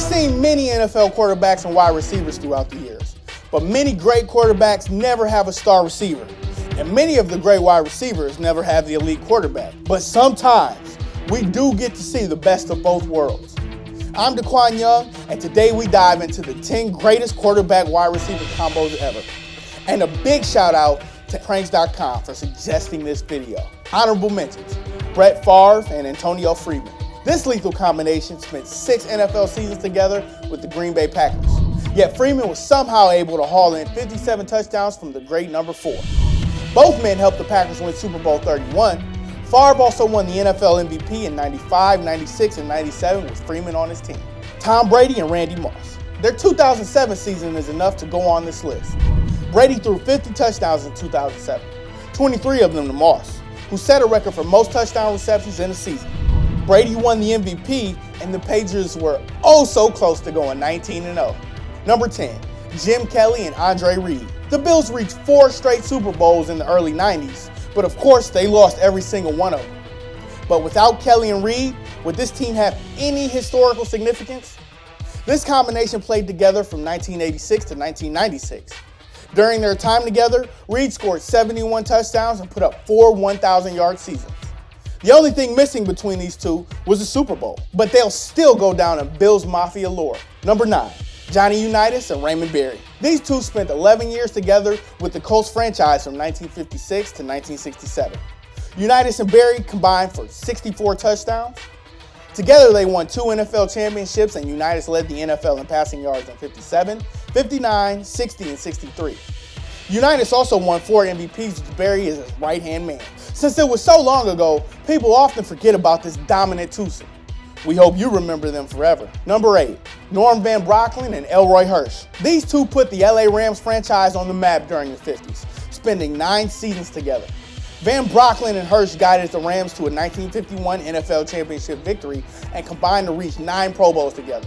We've seen many NFL quarterbacks and wide receivers throughout the years, but many great quarterbacks never have a star receiver, and many of the great wide receivers never have the elite quarterback. But sometimes, we do get to see the best of both worlds. I'm DeQwan Young, and today we dive into the 10 greatest quarterback wide receiver combos ever. And a big shout out to pranks.com for suggesting this video. Honorable mentions, Brett Favre and Antonio Freeman. This lethal combination spent 6 NFL seasons together with the Green Bay Packers. Yet Freeman was somehow able to haul in 57 touchdowns from the great number 4. Both men helped the Packers win Super Bowl 31. Favre also won the NFL MVP in 95, 96, and 97 with Freeman on his team. Tom Brady and Randy Moss. Their 2007 season is enough to go on this list. Brady threw 50 touchdowns in 2007, 23 of them to Moss, who set a record for most touchdown receptions in a season. Brady won the MVP, and the Patriots were oh so close to going 19-0. Number 10, Jim Kelly and Andre Reed. The Bills reached 4 straight Super Bowls in the early 90s, but of course they lost every single one of them. But without Kelly and Reed, would this team have any historical significance? This combination played together from 1986 to 1996. During their time together, Reed scored 71 touchdowns and put up 4 1,000-yard seasons. The only thing missing between these two was the Super Bowl, but they'll still go down in Bills Mafia lore. Number 9, Johnny Unitas and Raymond Berry. These two spent 11 years together with the Colts franchise from 1956 to 1967. Unitas and Berry combined for 64 touchdowns. Together they won 2 NFL championships, and Unitas led the NFL in passing yards in 57, 59, 60, and 63. Unitas also won 4 MVPs with Berry as his right-hand man. Since it was so long ago, people often forget about this dominant twosome. We hope you remember them forever. Number 8, Norm Van Brocklin and Elroy Hirsch. These two put the LA Rams franchise on the map during the 50s, spending 9 seasons together. Van Brocklin and Hirsch guided the Rams to a 1951 NFL championship victory and combined to reach 9 Pro Bowls together.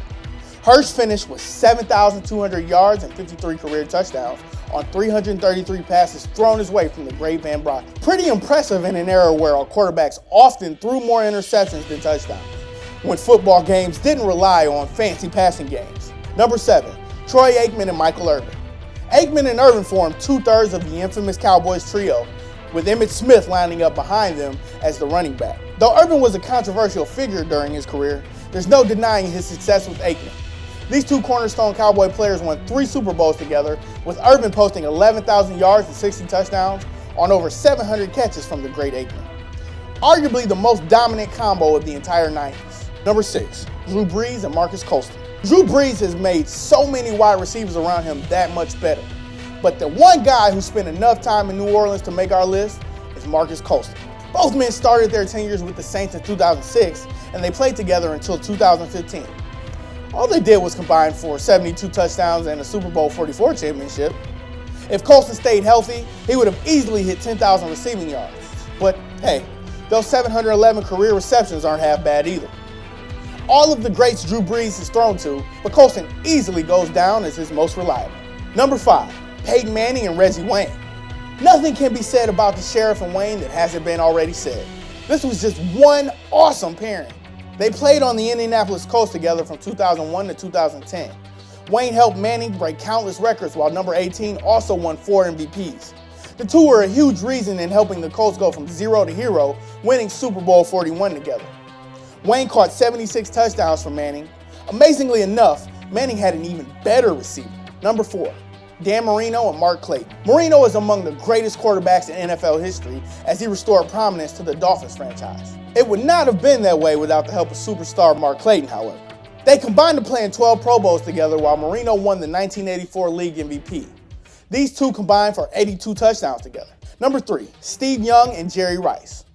Hirsch finished with 7,200 yards and 53 career touchdowns on 333 passes thrown his way from the great Van Brocklin. Pretty impressive in an era where our quarterbacks often threw more interceptions than touchdowns, when football games didn't rely on fancy passing games. Number 7, Troy Aikman and Michael Irvin. Aikman and Irvin formed 2/3 of the infamous Cowboys trio, with Emmitt Smith lining up behind them as the running back. Though Irvin was a controversial figure during his career, there's no denying his success with Aikman. These two cornerstone Cowboy players won 3 Super Bowls together, with Irvin posting 11,000 yards and 60 touchdowns on over 700 catches from the great Aikman. Arguably the most dominant combo of the entire 90s. Number 6, Drew Brees and Marcus Colston. Drew Brees has made so many wide receivers around him that much better. But the one guy who spent enough time in New Orleans to make our list is Marcus Colston. Both men started their tenures with the Saints in 2006, and they played together until 2015. All they did was combine for 72 touchdowns and a Super Bowl 44 championship. If Colston stayed healthy, he would have easily hit 10,000 receiving yards. But hey, those 711 career receptions aren't half bad either. All of the greats Drew Brees has thrown to, but Colston easily goes down as his most reliable. Number 5, Peyton Manning and Reggie Wayne. Nothing can be said about the Sheriff and Wayne that hasn't been already said. This was just one awesome pairing. They played on the Indianapolis Colts together from 2001 to 2010. Wayne helped Manning break countless records, while number 18 also won 4 MVPs. The two were a huge reason in helping the Colts go from 0 to hero, winning Super Bowl 41 together. Wayne caught 76 touchdowns from Manning. Amazingly enough, Manning had an even better receiver. Number 4, Dan Marino and Mark Clayton. Marino is among the greatest quarterbacks in NFL history, as he restored prominence to the Dolphins franchise. It would not have been that way without the help of superstar Mark Clayton, however. They combined to play in 12 Pro Bowls together, while Marino won the 1984 league MVP. These two combined for 82 touchdowns together. Number 3, Steve Young and Jerry Rice.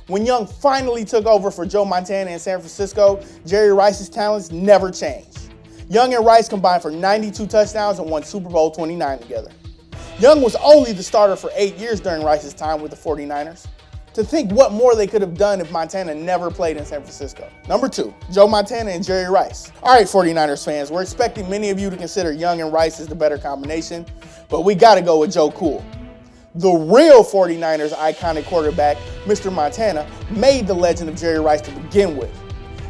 When Young finally took over for Joe Montana in San Francisco, Jerry Rice's talents never changed. Young and Rice combined for 92 touchdowns and won Super Bowl 29 together. Young was only the starter for 8 years during Rice's time with the 49ers. To think what more they could have done if Montana never played in San Francisco. Number 2, Joe Montana and Jerry Rice. All right, 49ers fans, we're expecting many of you to consider Young and Rice as the better combination, but we got to go with Joe Cool. The real 49ers iconic quarterback, Mr. Montana, made the legend of Jerry Rice to begin with.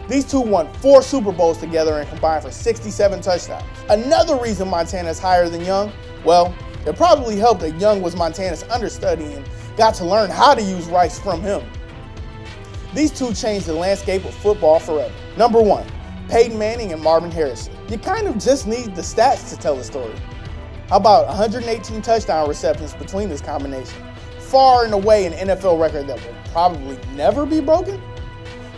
These two won 4 Super Bowls together and combined for 67 touchdowns. Another reason Montana is higher than Young, well, it probably helped that Young was Montana's understudy and got to learn how to use Rice from him. These two changed the landscape of football forever. Number 1, Peyton Manning and Marvin Harrison. You kind of just need the stats to tell the story. How about 118 touchdown receptions between this combination? Far and away an NFL record that will probably never be broken.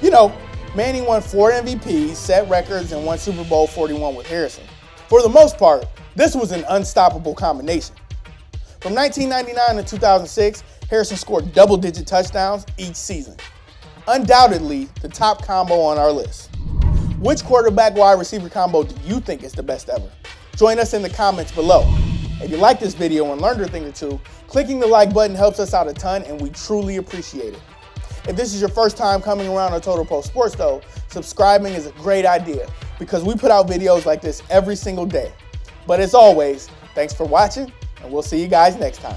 You know, Manning won 4 MVPs, set records, and won Super Bowl 41 with Harrison. For the most part, this was an unstoppable combination. From 1999 to 2006, Harrison scored double-digit touchdowns each season. Undoubtedly, the top combo on our list. Which quarterback-wide receiver combo do you think is the best ever? Join us in the comments below. If you like this video and learned a thing or two, clicking the like button helps us out a ton and we truly appreciate it. If this is your first time coming around on Total Pro Sports though, subscribing is a great idea because we put out videos like this every single day. But as always, thanks for watching and we'll see you guys next time.